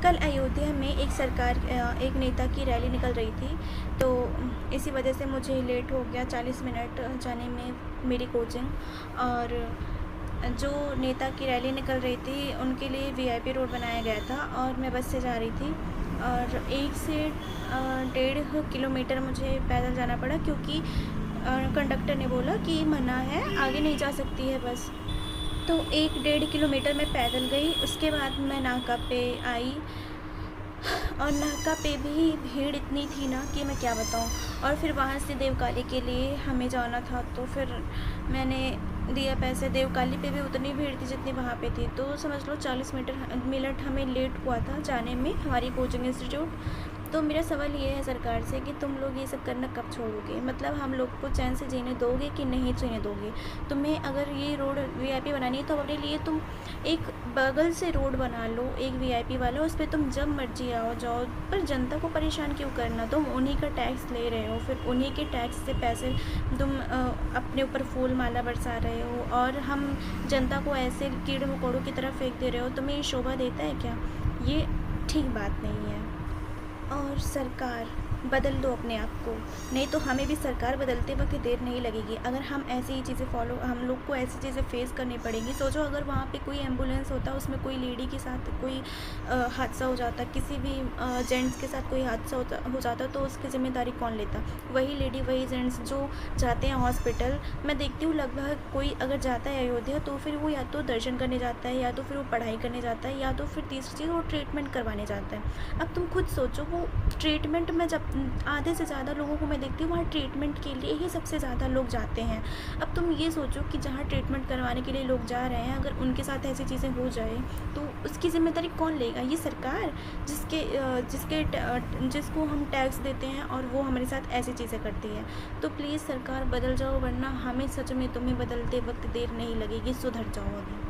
कल अयोध्या में एक नेता की रैली निकल रही थी, तो इसी वजह से मुझे लेट हो गया 40 मिनट जाने में मेरी कोचिंग। और जो नेता की रैली निकल रही थी उनके लिए वीआईपी रोड बनाया गया था और मैं बस से जा रही थी। और 1 से 1.5 किलोमीटर मुझे पैदल जाना पड़ा, क्योंकि कंडक्टर ने बोला कि मना है, आगे नहीं जा सकती है बस। तो 1-1.5 किलोमीटर मैं पैदल गई। उसके बाद मैं नाका पे आई, और नाका पे भी भीड़ इतनी थी ना कि मैं क्या बताऊँ। और फिर वहाँ से देवकाली के लिए हमें जाना था, तो फिर मैंने दिया पैसे। देवकाली पे भी उतनी भीड़ थी जितनी वहाँ पे थी, तो समझ लो 40 मिनट हमें लेट हुआ था जाने में हमारी कोचिंग इंस्टीट्यूट। तो मेरा सवाल ये है सरकार से कि तुम लोग ये सब करना कब छोड़ोगे? मतलब हम लोग को चैन से जीने दोगे कि नहीं जीने दोगे? तुम्हें अगर ये रोड वीआईपी बनानी है तो अपने लिए तुम एक बगल से रोड बना लो, एक वीआईपी वाला, उस पर तुम जब मर्जी आओ जाओ। पर जनता को परेशान क्यों करना? तुम उन्हीं का टैक्स ले रहे हो, फिर उन्हीं के टैक्स से पैसे तुम अपने ऊपर फूल माला बरसा रहे हो, और हम जनता को ऐसे कीड़े मकोड़ों की तरह फेंक दे रहे हो। तुम्हें ये शोभा देता है क्या? ये ठीक बात नहीं है। और सरकार, बदल दो अपने आप को, नहीं तो हमें भी सरकार बदलते वक्त देर नहीं लगेगी। अगर हम ऐसी ही चीज़ें हम लोग को ऐसी चीज़ें फेस करनी पड़ेंगी। सोचो अगर वहाँ पे कोई एम्बुलेंस होता, उसमें कोई लेडी के साथ कोई हादसा हो जाता, किसी भी जेंट्स के साथ कोई हादसा हो जाता, तो उसकी ज़िम्मेदारी कौन लेता? वही लेडी, वही जेंट्स जो जाते हैं हॉस्पिटल। मैं देखती हूँ लगभग कोई अगर जाता है अयोध्या, तो फिर वो या तो दर्शन करने जाता है, या तो फिर वो पढ़ाई करने जाता है, या तो फिर तीसरी चीज़ वो ट्रीटमेंट करवाने जाता है। अब तुम खुद सोचो, वो ट्रीटमेंट में जब आधे से ज़्यादा लोगों को मैं देखती हूँ वहाँ ट्रीटमेंट के लिए ही सबसे ज़्यादा लोग जाते हैं। अब तुम ये सोचो कि जहाँ ट्रीटमेंट करवाने के लिए लोग जा रहे हैं, अगर उनके साथ ऐसी चीज़ें हो जाए तो उसकी ज़िम्मेदारी कौन लेगा? ये सरकार, जिसको हम टैक्स देते हैं, और वो हमारे साथ ऐसी चीज़ें करती है। तो प्लीज़ सरकार बदल जाओ, वरना हमें सच में तुम्हें बदलते वक्त देर नहीं लगेगी। सुधर जाओ अभी।